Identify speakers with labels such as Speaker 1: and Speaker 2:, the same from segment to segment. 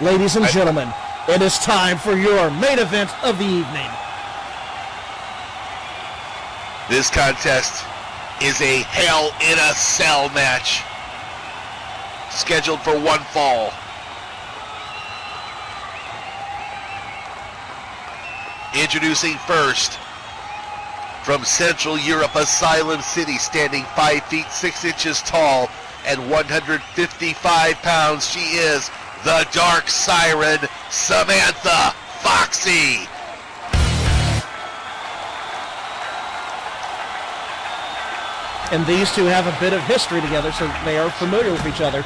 Speaker 1: Ladies and gentlemen, it is time for your main event of the evening.
Speaker 2: This contest is a Hell in a Cell match, scheduled for one fall. Introducing first, from Central Europe, Asylum City, standing 5 feet 6 inches tall and 155 pounds, she is the Dark Siren, Samantha Foxy.
Speaker 1: And these two have a bit of history together, so they are familiar with each other.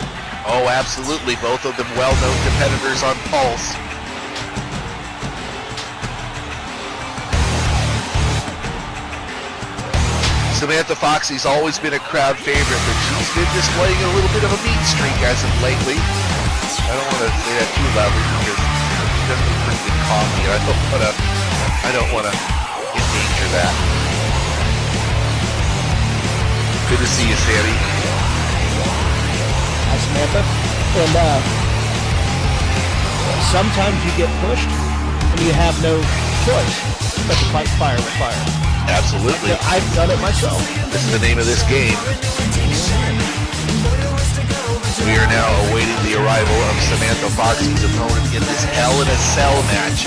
Speaker 2: Oh, absolutely. Both of them well-known competitors on Pulse. Samantha Foxy's always been a crowd favorite, but she's been displaying a little bit of a mean streak as of lately. I don't want to say that too loudly because she does make pretty good coffee. I don't want to endanger that. Good to see you, Sammy.
Speaker 1: Hi, Samantha. And sometimes you get pushed and you have no choice but to fight fire with fire.
Speaker 2: Absolutely.
Speaker 1: I've done it myself.
Speaker 2: This is the name of this game. We are now awaiting the arrival of Samantha Foxy's opponent in this Hell in a Cell match.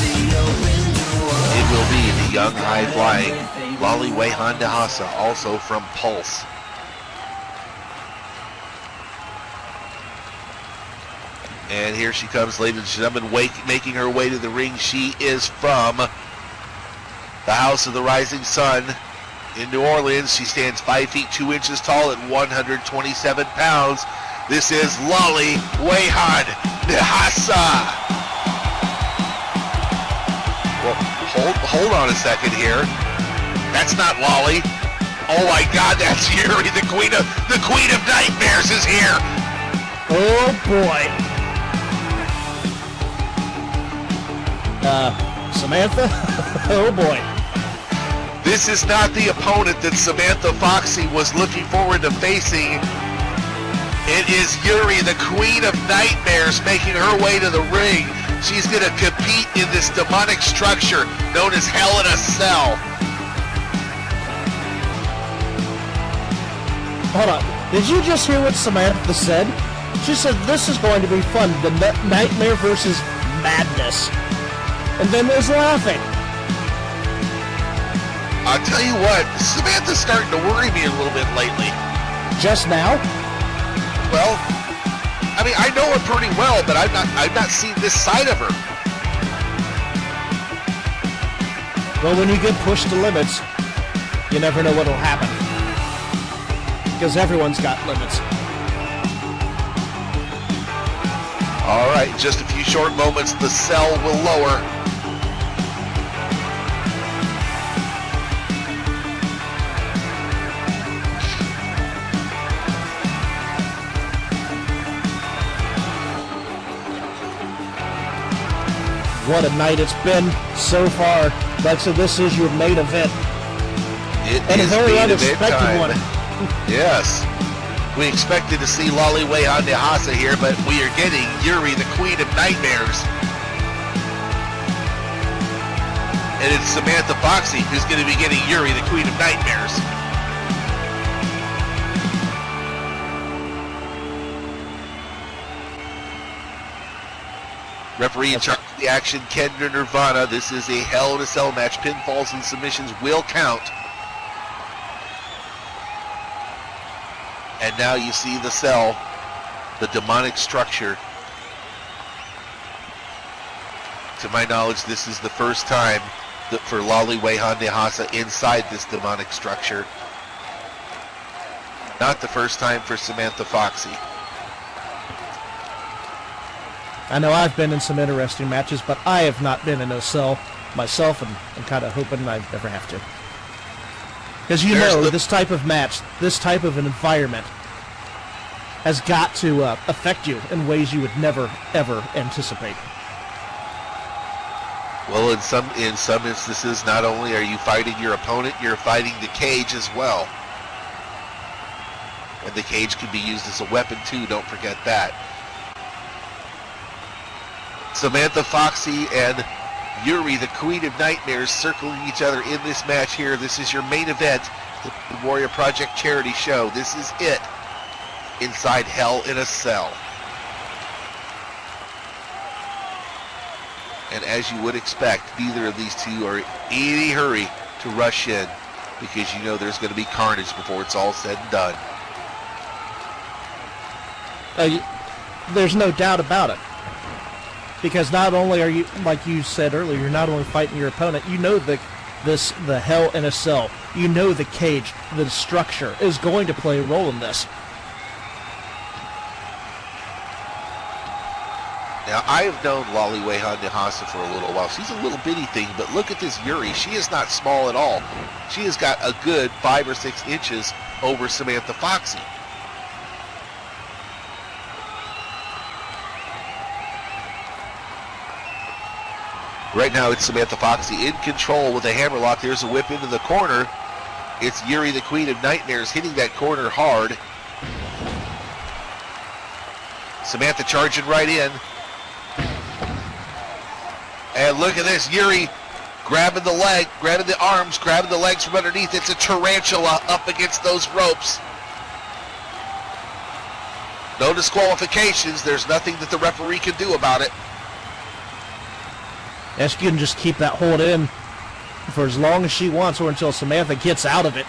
Speaker 2: It will be the young high-flying Lolly Wehanda, also from Pulse. And here she comes, ladies and gentlemen, making her way to the ring. She is from the House of the Rising Sun in New Orleans. She stands 5 feet 2 inches tall at 127 pounds. This is Lolly Wehanda. Well, hold on a second here. That's not Lolly. Oh my God, that's Yuri, the Queen of Nightmares is here.
Speaker 1: Oh boy. Samantha? Oh boy.
Speaker 2: This is not the opponent that Samantha Foxy was looking forward to facing. It is Yuri, the Queen of Nightmares, making her way to the ring. She's going to compete in this demonic structure known as Hell in a Cell.
Speaker 1: Hold on. Did you just hear what Samantha said? She said this is going to be fun. The Nightmare versus Madness. And then there's laughing.
Speaker 2: I'll tell you what, Samantha's starting to worry me a little bit lately.
Speaker 1: Just now?
Speaker 2: Well, I mean, I know her pretty well, but I've not seen this side of her.
Speaker 1: Well, when you get pushed to limits, you never know what'll happen. Because everyone's got limits.
Speaker 2: All right, in just a few short moments, the cell will lower.
Speaker 1: What a night it's been so far. Like I said, this is your main event.
Speaker 2: And
Speaker 1: a very unexpected one.
Speaker 2: Yes. We expected to see Lolly Wehanda here, but we are getting Yuri, the Queen of Nightmares. And it's Samantha Foxy who's going to be getting Yuri, the Queen of Nightmares. Referee in charge of the action, Kendra Nirvana. This is a Hell in a Cell match. Pinfalls and submissions will count. And now you see the cell, the demonic structure. To my knowledge, this is the first time that for Lolly Wehanda inside this demonic structure. Not the first time for Samantha Foxy.
Speaker 1: I know I've been in some interesting matches, but I have not been in a cell myself, and I'm kind of hoping I never have to. Because you know, this type of match, this type of an environment has got to affect you in ways you would never, ever anticipate.
Speaker 2: Well, in some instances, not only are you fighting your opponent, you're fighting the cage as well. And the cage can be used as a weapon too, don't forget that. Samantha Foxy and Yuri, the Queen of Nightmares, circling each other in this match here. This is your main event, the Warrior Project charity show. This is it inside Hell in a Cell. And as you would expect, neither of these two are in any hurry to rush in, because you know there's going to be carnage before it's all said and done.
Speaker 1: There's no doubt about it. Because not only are you, like you said earlier, you're not only fighting your opponent, you know the Hell in a Cell. You know the cage, the structure is going to play a role in this.
Speaker 2: Now, I have known Lolly Wehan Nihasa for a little while. She's a little bitty thing, but look at this Yuri. She is not small at all. She has got a good 5 or 6 inches over Samantha Foxy. Right now, it's Samantha Foxy in control with a hammerlock. There's a whip into the corner. It's Yuri, the Queen of Nightmares, hitting that corner hard. Samantha charging right in. And look at this, Yuri grabbing the leg, grabbing the arms, grabbing the legs from underneath. It's a tarantula up against those ropes. No disqualifications. There's nothing that the referee can do about it.
Speaker 1: Yes, she can just keep that hold in for as long as she wants, or until Samantha gets out of it.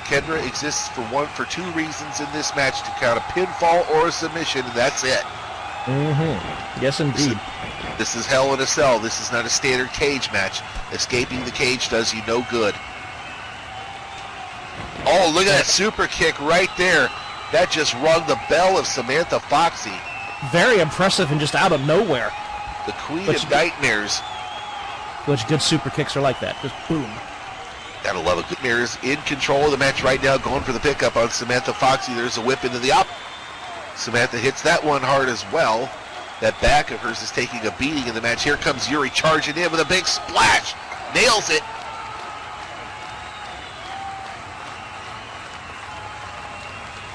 Speaker 2: Kendra exists for 2 reasons in this match: to count a pinfall or a submission, and that's it.
Speaker 1: Mm-hmm. Yes, indeed.
Speaker 2: This is Hell in a Cell. This is not a standard cage match. Escaping the cage does you no good. Oh, look at that super kick right there. That just rung the bell of Samantha Foxy.
Speaker 1: Very impressive and just out of nowhere.
Speaker 2: The Queen of Nightmares.
Speaker 1: Which good super kicks are like that. Just boom.
Speaker 2: Gotta love it. Nightmares in control of the match right now, going for the pickup on Samantha Foxy. There's a whip into the up. Samantha hits that one hard as well. That back of hers is taking a beating in the match. Here comes Yuri charging in with a big splash. Nails it.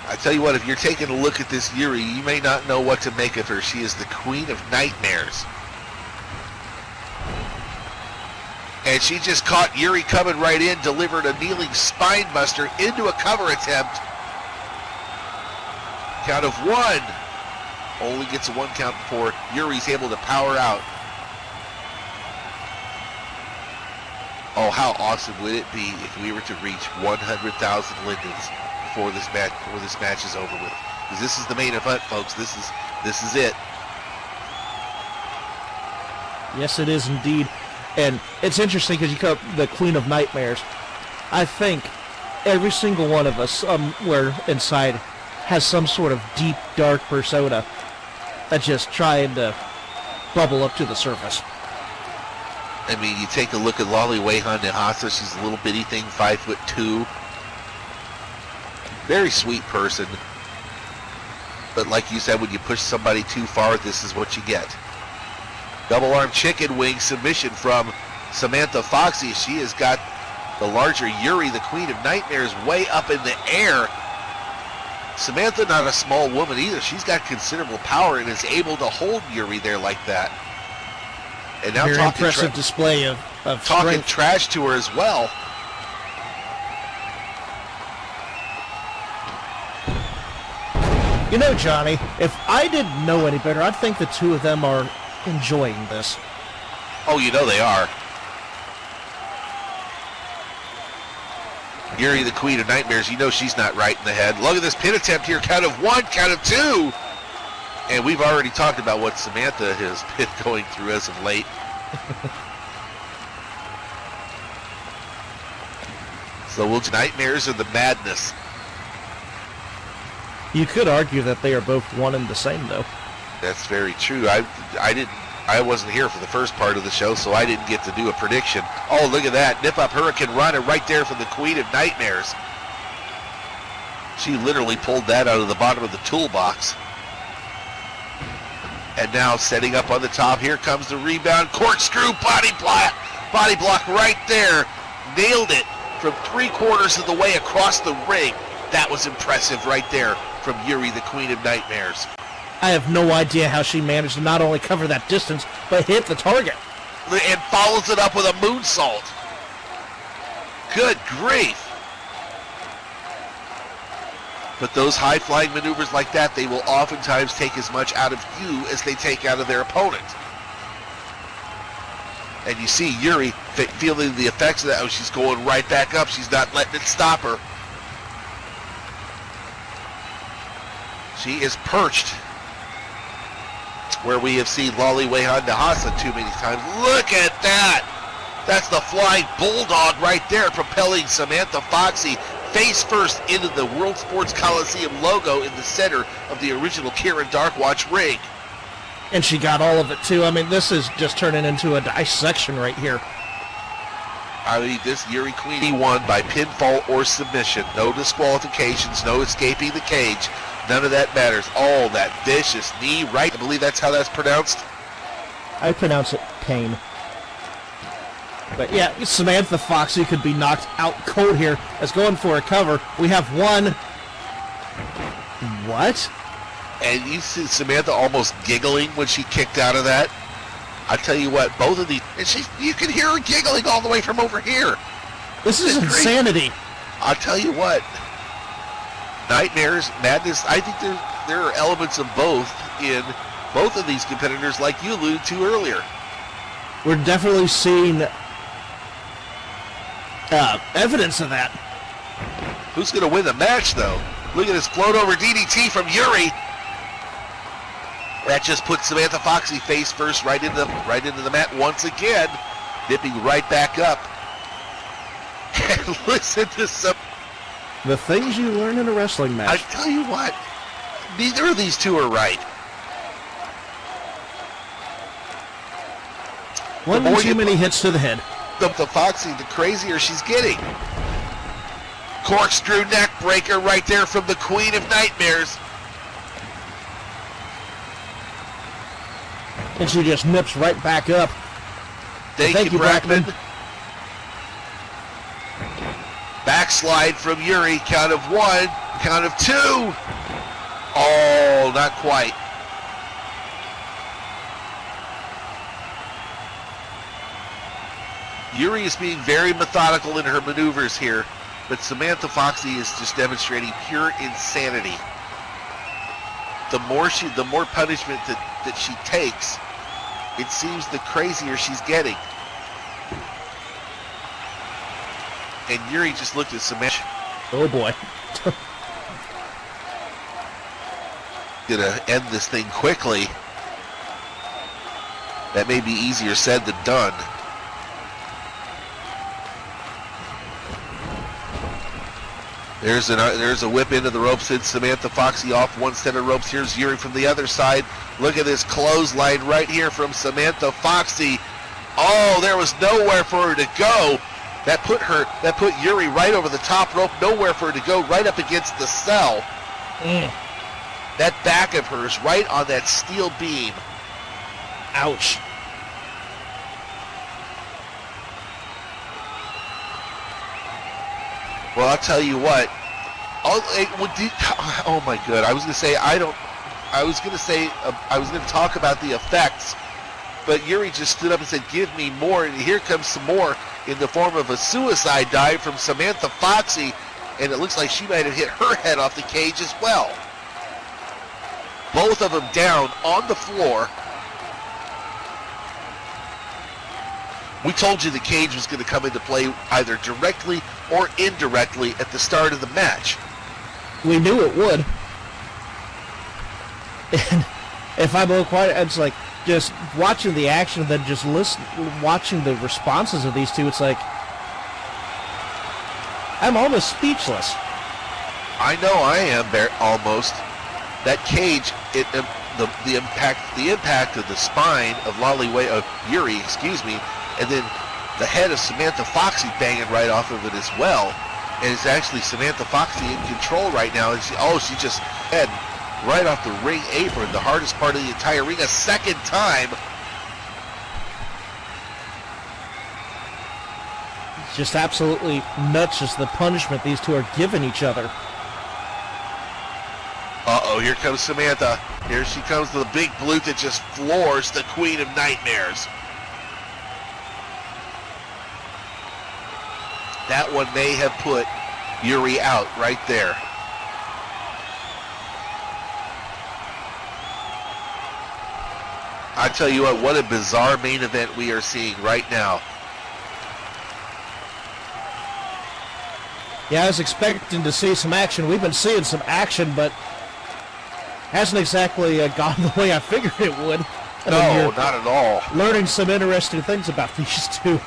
Speaker 2: I tell you what, if you're taking a look at this Yuri, you may not know what to make of her. She is the Queen of Nightmares. And she just caught Yuri coming right in, delivered a kneeling spine buster into a cover attempt. Count of 1. Only gets a 1 count before Yuri's able to power out. Oh, how awesome would it be if we were to reach 100,000 Lindens before this match is over with? Because this is the main event, folks. This is it.
Speaker 1: Yes, it is indeed. And it's interesting because you call it the Queen of Nightmares. I think every single one of us somewhere inside has some sort of deep, dark persona that's just trying to bubble up to the surface.
Speaker 2: I mean, you take a look at Lolly Wehan Nihasa. She's a little bitty thing, 5'2". Very sweet person. But like you said, when you push somebody too far, this is what you get. Double arm chicken wing submission from Samantha Foxy. She has got the larger Yuri, the Queen of Nightmares, way up in the air. Samantha, not a small woman either. She's got considerable power and is able to hold Yuri there like that. And now
Speaker 1: very impressive display of
Speaker 2: talking
Speaker 1: strength.
Speaker 2: Trash to her as well.
Speaker 1: You know, Johnny, if I didn't know any better, I'd think the two of them are enjoying this.
Speaker 2: Oh, you know they are. Yuri, the Queen of Nightmares, you know she's not right in the head. Look at this pin attempt here. Count of 1, count of 2. And we've already talked about what Samantha has been going through as of late. So we'll Nightmares or the Madness.
Speaker 1: You could argue that they are both one and the same, though.
Speaker 2: That's very true. I wasn't here for the first part of the show, so I didn't get to do a prediction. Oh, look at that. Nip up Hurricane Runner right there from the Queen of Nightmares. She literally pulled that out of the bottom of the toolbox. And now setting up on the top. Here comes the rebound. Corkscrew body block right there. Nailed it from 3/4 of the way across the ring. That was impressive right there from Yuri, the Queen of Nightmares.
Speaker 1: I have no idea how she managed to not only cover that distance, but hit the target.
Speaker 2: And follows it up with a moonsault. Good grief. But those high-flying maneuvers like that, they will oftentimes take as much out of you as they take out of their opponent. And you see Yuri feeling the effects of that. Oh, she's going right back up. She's not letting it stop her. She is perched where we have seen Lolly Wehan Nahasa too many times. Look at that! That's the flying bulldog right there, propelling Samantha Foxy face first into the World Sports Coliseum logo in the center of the original Kieran Darkwatch ring.
Speaker 1: And she got all of it too. I mean, this is just turning into a dissection right here.
Speaker 2: I mean, this Yuri Queenie won by pinfall or submission. No disqualifications, no escaping the cage. None of that matters. Oh, that vicious knee right. I believe that's how that's pronounced.
Speaker 1: I pronounce it pain. But yeah, Samantha Foxy could be knocked out cold here as going for a cover. We have one. What?
Speaker 2: And you see Samantha almost giggling when she kicked out of that. I tell you what, both of these, and you can hear her giggling all the way from over here.
Speaker 1: This is insanity.
Speaker 2: I'll tell you what, nightmares, madness, I think there are elements of both in both of these competitors like you alluded to earlier.
Speaker 1: We're definitely seeing evidence of that.
Speaker 2: Who's going to win the match, though? Look at this float over DDT from Yuri. That just puts Samantha Foxy face first right into the mat once again, dipping right back up. And listen to some...
Speaker 1: The things you learn in a wrestling match.
Speaker 2: I tell you what, neither of these two are right.
Speaker 1: One too many hits to the head.
Speaker 2: The Foxy, the crazier she's getting. Corkscrew neck breaker right there from the Queen of Nightmares.
Speaker 1: And she just nips right back up.
Speaker 2: Thank you, Brackman. Backslide from Yuri. Count of one. Count of two. Oh, not quite. Yuri is being very methodical in her maneuvers here, but Samantha Foxy is just demonstrating pure insanity. The more punishment that she takes, it seems the crazier she's getting. And Yuri just looked at Samantha.
Speaker 1: Oh boy.
Speaker 2: Gonna end this thing quickly. That may be easier said than done. There's a whip into the ropes, sends Samantha Foxy off one set of ropes. Here's Yuri from the other side. Look at this clothesline right here from Samantha Foxy. Oh, there was nowhere for her to go. That put Yuri right over the top rope. Nowhere for her to go. Right up against the cell. That back of hers right on that steel beam.
Speaker 1: Ouch.
Speaker 2: Well, I'll tell you what. Oh my God! I was gonna talk about the effects, but Yuri just stood up and said, "Give me more!" And here comes some more in the form of a suicide dive from Samantha Foxy, and it looks like she might have hit her head off the cage as well. Both of them down on the floor. We told you the cage was going to come into play either directly or indirectly at the start of the match.
Speaker 1: We knew it would. And if I'm a little quiet, it's like just watching the action and then just watching the responses of these two, it's like I'm almost speechless.
Speaker 2: I know I am there almost. That cage, the impact of the spine of Yuri, and then the head of Samantha Foxy banging right off of it as well. And it's actually Samantha Foxy in control right now. And she just head right off the ring apron, the hardest part of the entire ring, a second time.
Speaker 1: Just absolutely nuts, just the punishment these two are giving each other.
Speaker 2: Uh-oh. Uh-oh, here comes Samantha. Here she comes to the big blue that just floors the Queen of Nightmares. That one may have put Yuri out right there. I tell you what a bizarre main event we are seeing right now.
Speaker 1: Yeah, I was expecting to see some action. We've been seeing some action, but hasn't exactly gone the way I figured it would.
Speaker 2: No, not at all.
Speaker 1: Learning some interesting things about these two.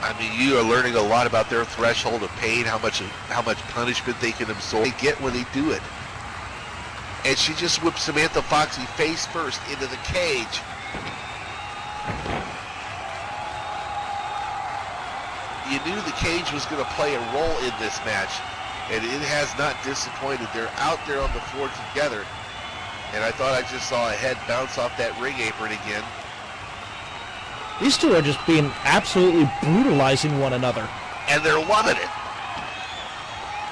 Speaker 2: I mean, you are learning a lot about their threshold of pain, how much punishment they can absorb. They get when they do it. And she just whipped Samantha Foxy face first into the cage. You knew the cage was going to play a role in this match, and it has not disappointed. They're out there on the floor together, and I thought I just saw a head bounce off that ring apron again.
Speaker 1: These two are just being absolutely brutalizing one another.
Speaker 2: And they're loving it.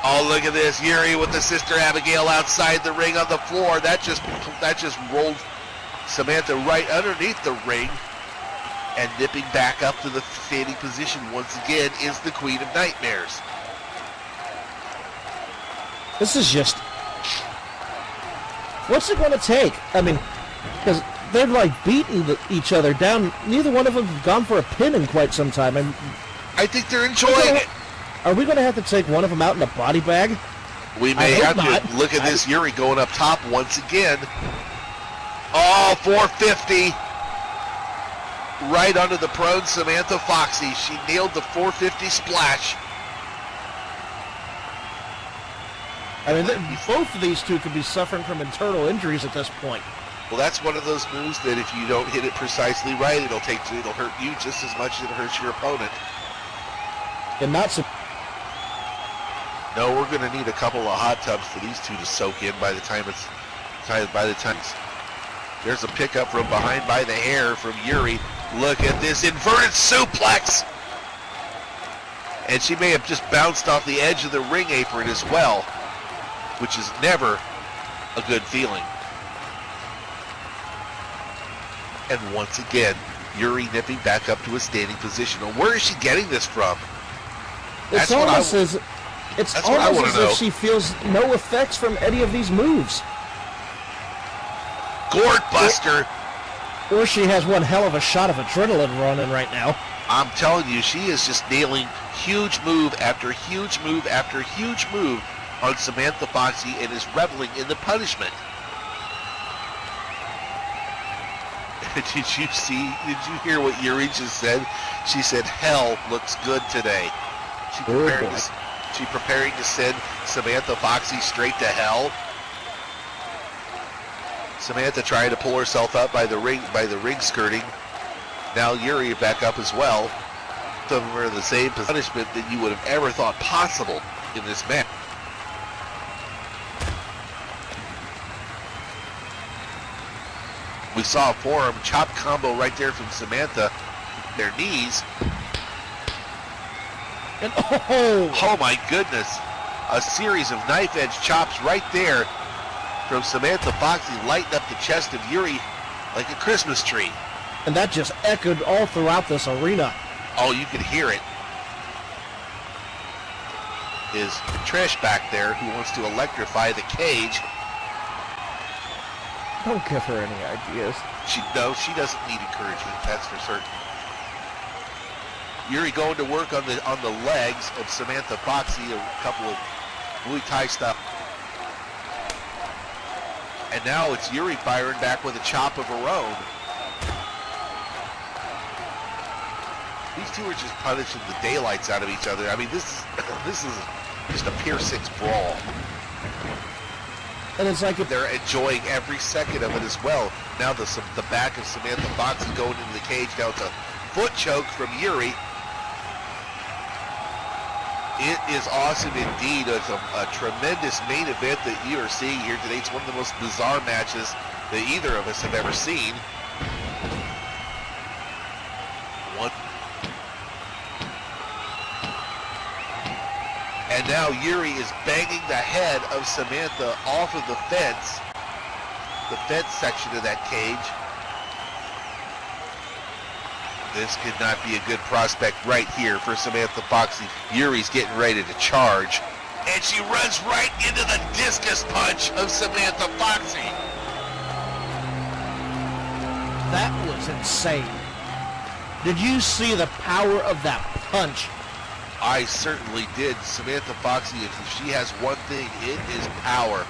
Speaker 2: Oh, look at this. Yuri with the Sister Abigail outside the ring on the floor. That just rolled Samantha right underneath the ring. And nipping back up to the standing position once again is the Queen of Nightmares.
Speaker 1: This is just... What's it going to take? I mean, because they're like beating each other down. Neither one of them have gone for a pin in quite some time.
Speaker 2: I think they're enjoying it.
Speaker 1: Are we going to have to take one of them out in a body bag?
Speaker 2: We may have to. Look at this Yuri going up top once again. Oh, 450. Right under the prone Samantha Foxy. She nailed the 450 splash.
Speaker 1: I mean, both of these two could be suffering from internal injuries at this point.
Speaker 2: Well, that's one of those moves that if you don't hit it precisely right, it'll hurt you just as much as it hurts your opponent.
Speaker 1: And not so.
Speaker 2: No, we're going to need a couple of hot tubs for these two to soak in by the time there's a pickup from behind by the hair from Yuri. Look at this inverted suplex. And she may have just bounced off the edge of the ring apron as well, which is never a good feeling. And once again, Yuri nipping back up to a standing position. Now, where is she getting this from?
Speaker 1: It's almost as if she feels no effects from any of these moves.
Speaker 2: Gourd buster.
Speaker 1: Or she has one hell of a shot of adrenaline running right now.
Speaker 2: I'm telling you, she is just nailing huge move after huge move after huge move on Samantha Foxy and is reveling in the punishment. Did you hear what Yuri just said? She said, hell looks good today. She preparing to send Samantha Foxy straight to hell. Samantha trying to pull herself up by the ring skirting. Now Yuri back up as well. Some of them are in the same punishment that you would have ever thought possible in this match. We saw a forearm chop combo right there from Samantha. Their knees.
Speaker 1: And
Speaker 2: oh my goodness. A series of knife edge chops right there from Samantha Foxy, lighting up the chest of Yuri like a Christmas tree.
Speaker 1: And that just echoed all throughout this arena.
Speaker 2: Oh, you could hear it. Is Trish back there who wants to electrify the cage.
Speaker 1: Don't give her any ideas.
Speaker 2: She doesn't need encouragement, that's for certain. Yuri going to work on the legs of Samantha Foxy, a couple of Muay Thai stuff. And now it's Yuri firing back with a chop of her own. These two are just punishing the daylights out of each other. I mean, this is just a Pier 6 brawl.
Speaker 1: And it's like if
Speaker 2: they're enjoying every second of it as well. Now the back of Samantha Foxy going into the cage. Now it's a foot choke from Yuri. It is awesome indeed. It's a tremendous main event that you are seeing here today. It's one of the most bizarre matches that either of us have ever seen. And And now Yuri is banging the head of Samantha off of the fence section of that cage. This could not be a good prospect right here for Samantha Foxy. Yuri's getting ready to charge. And she runs right into the discus punch of Samantha Foxy.
Speaker 1: That was insane. Did you see the power of that punch?
Speaker 2: I certainly did. Samantha Foxy, if she has one thing, it is power.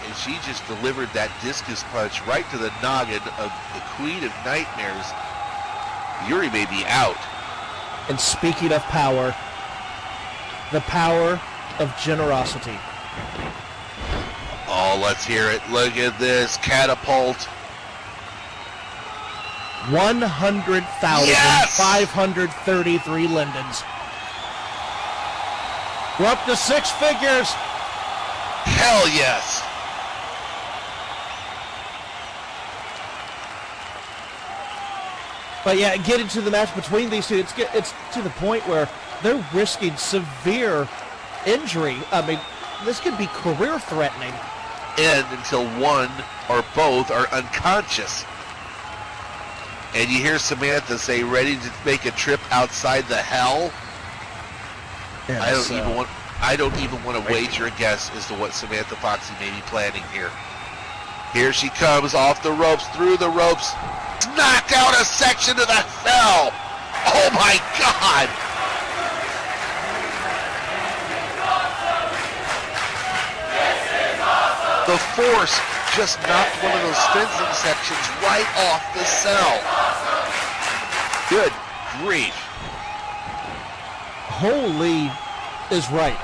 Speaker 2: And she just delivered that discus punch right to the noggin of the Queen of Nightmares. Yuri may be out.
Speaker 1: And speaking of power, the power of generosity.
Speaker 2: Oh, let's hear it. Look at this catapult.
Speaker 1: 100,533 lindens. We're up to 6 figures.
Speaker 2: Hell yes.
Speaker 1: But yeah, getting to the match between these two, it's to the point where they're risking severe injury. I mean, this could be career-threatening.
Speaker 2: End until one or both are unconscious. And you hear Samantha say, ready to make a trip outside the hell?
Speaker 1: Yeah,
Speaker 2: I don't even want to wager a guess as to what Samantha Foxy may be planning here. Here she comes off the ropes, through the ropes, knocked out a section of the hell. Oh my God! The force just knocked one of those fencing sections right off the cell. Good grief.
Speaker 1: Holy is right.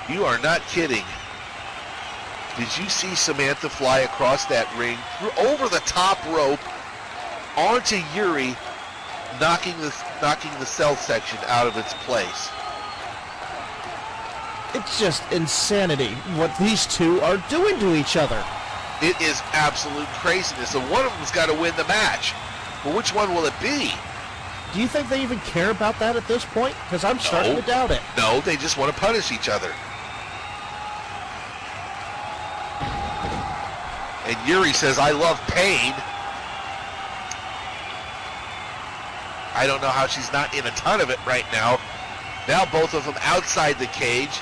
Speaker 2: You are not kidding. Did you see Samantha fly across that ring, over the top rope, onto Yuri, knocking the cell section out of its place?
Speaker 1: It's just insanity what these two are doing to each other.
Speaker 2: It is absolute craziness. And one of them's got to win the match. But which one will it be?
Speaker 1: Do you think they even care about that at this point? Because I'm starting to doubt it.
Speaker 2: No, they just want to punish each other. And Yuri says, I love pain. I don't know how she's not in a ton of it right now. Now both of them outside the cage.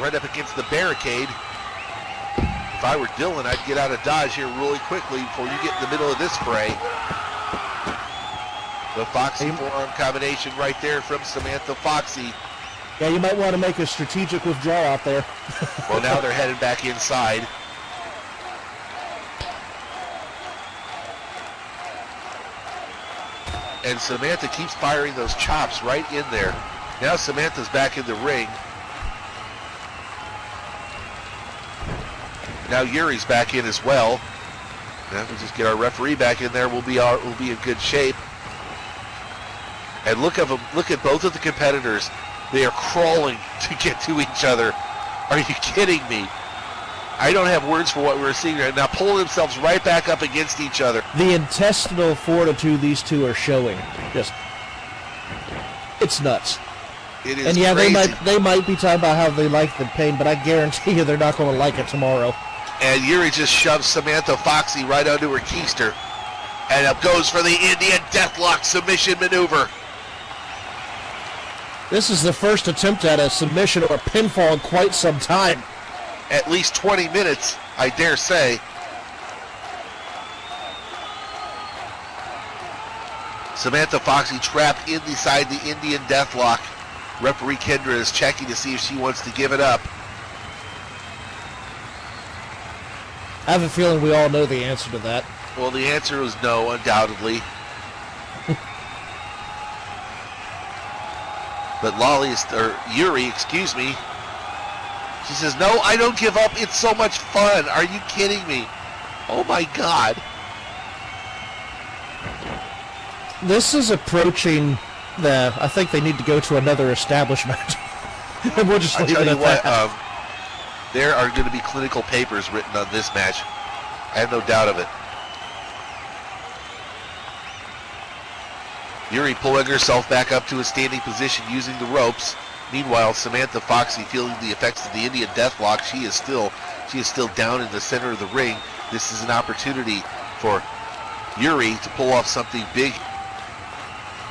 Speaker 2: Right up against the barricade. If I were Dylan, I'd get out of Dodge here really quickly before you get in the middle of this fray. The Foxy forearm combination right there from Samantha Foxy.
Speaker 1: Yeah, you might want to make a strategic withdrawal out there.
Speaker 2: Well, now they're headed back inside. And Samantha keeps firing those chops right in there. Now Samantha's back in the ring. Now Yuri's back in as well. Now we'll just get our referee back in there. We'll be in good shape. And look at them. Look at both of the competitors. They are crawling to get to each other. Are you kidding me? I don't have words for what we're seeing right now. Pulling themselves right back up against each other.
Speaker 1: The intestinal fortitude these two are showing, it's nuts.
Speaker 2: It is
Speaker 1: and yeah,
Speaker 2: crazy.
Speaker 1: they might be talking about how they like the pain, but I guarantee you they're not going to like it tomorrow.
Speaker 2: And Yuri just shoves Samantha Foxy right onto her keister. And up goes for the Indian Deathlock submission maneuver.
Speaker 1: This is the first attempt at a submission or a pinfall in quite some time.
Speaker 2: At least 20 minutes, I dare say. Samantha Foxy trapped inside the Indian Deathlock. Referee Kendra is checking to see if she wants to give it up.
Speaker 1: I have a feeling we all know the answer to that.
Speaker 2: Well, the answer is no, undoubtedly. But Yuri, excuse me, she says, no, I don't give up. It's so much fun. Are you kidding me? Oh, my God.
Speaker 1: This is approaching I think they need to go to another establishment. And we'll just leave it at that.
Speaker 2: There are going to be clinical papers written on this match. I have no doubt of it. Yuri pulling herself back up to a standing position using the ropes. Meanwhile, Samantha Foxy feeling the effects of the Indian Deathlock. She is still down in the center of the ring. This is an opportunity for Yuri to pull off something big.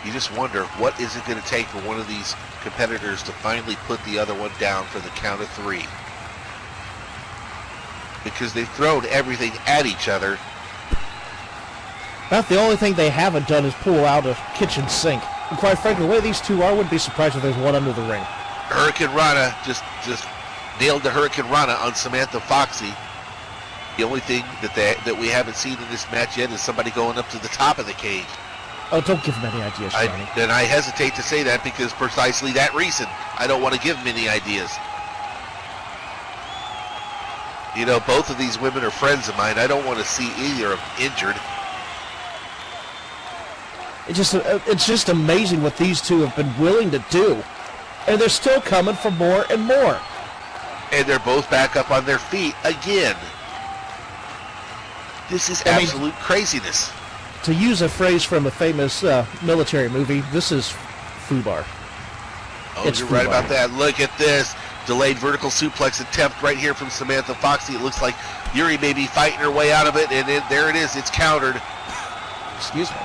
Speaker 2: You just wonder, what is it going to take for one of these competitors to finally put the other one down for the count of 3? Because they've thrown everything at each other.
Speaker 1: About the only thing they haven't done is pull out a kitchen sink. And quite frankly, the way these two are, I wouldn't be surprised if there's one under the ring.
Speaker 2: Hurricane Rana just nailed the Hurricane Rana on Samantha Foxy. The only thing that we haven't seen in this match yet is somebody going up to the top of the cage.
Speaker 1: Oh, don't give him any ideas, Johnny.
Speaker 2: Then I hesitate to say that because precisely that reason. I don't want to give him any ideas. You know, both of these women are friends of mine. I don't want to see either of them injured.
Speaker 1: It's just amazing what these two have been willing to do. And they're still coming for more and more.
Speaker 2: And they're both back up on their feet again. This is absolute craziness.
Speaker 1: To use a phrase from a famous military movie, this is FUBAR.
Speaker 2: Oh, you're right about that. Look at this. Delayed vertical suplex attempt right here from Samantha Foxy. It looks like Yuri may be fighting her way out of it, and there it is. It's countered.
Speaker 1: Excuse me.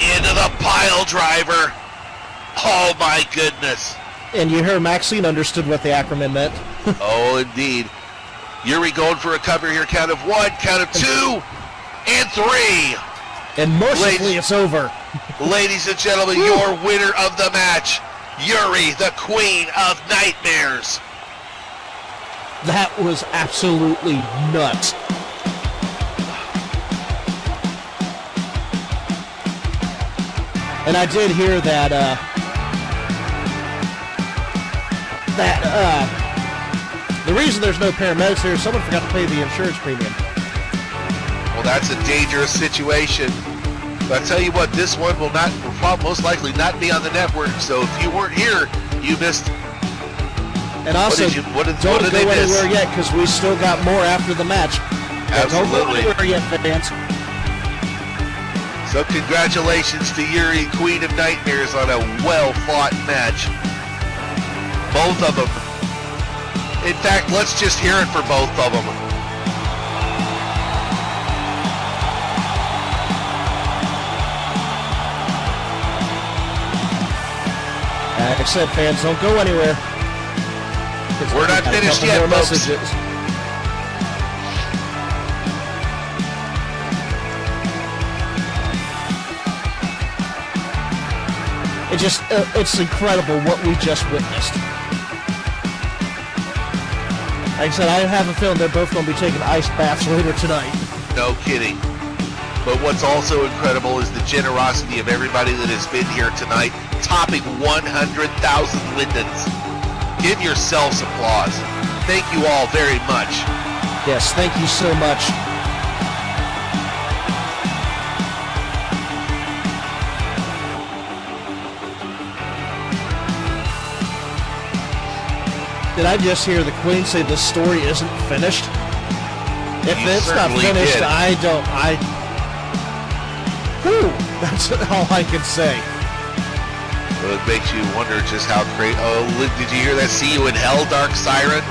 Speaker 2: Into the pile driver. Oh, my goodness.
Speaker 1: And you hear Maxine understood what the acronym meant.
Speaker 2: Oh, indeed. Yuri going for a cover here. Count of 1, count of 2, and 3.
Speaker 1: And mercifully, it's over.
Speaker 2: Ladies and gentlemen, your winner of the match, Yuri, the Queen of Nightmares.
Speaker 1: That was absolutely nuts. And I did hear that, the reason there's no paramedics here is someone forgot to pay the insurance premium.
Speaker 2: Well, that's a dangerous situation. But I tell you what, this one will most likely not be on the network. So if you weren't here, you missed.
Speaker 1: And also,
Speaker 2: what did
Speaker 1: don't
Speaker 2: they
Speaker 1: go
Speaker 2: miss?
Speaker 1: anywhere yet because we still got more after the match.
Speaker 2: Absolutely.
Speaker 1: Don't go anywhere yet, fans.
Speaker 2: So congratulations to Yuri, Queen of Nightmares, on a well-fought match. Both of them. In fact, let's just hear it for both of them.
Speaker 1: Like I said, fans, don't go anywhere.
Speaker 2: We're not finished yet, folks.
Speaker 1: Messages. It's incredible what we just witnessed. Like I said, I have a feeling they're both going to be taking ice baths later tonight.
Speaker 2: No kidding. But what's also incredible is the generosity of everybody that has been here tonight, topping 100,000 lindens. Give yourselves applause. Thank you all very much.
Speaker 1: Yes, thank you so much. Did I just hear the Queen say this story isn't finished? If it's not finished, whew, that's all I can say.
Speaker 2: Well, it makes you wonder just how great. Oh, did you hear that? See you in hell, Dark Siren?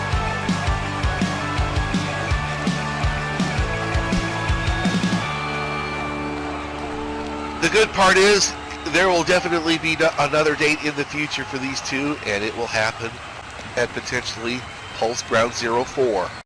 Speaker 2: The good part is there will definitely be another date in the future for these two, and it will happen at potentially Pulse Ground 04.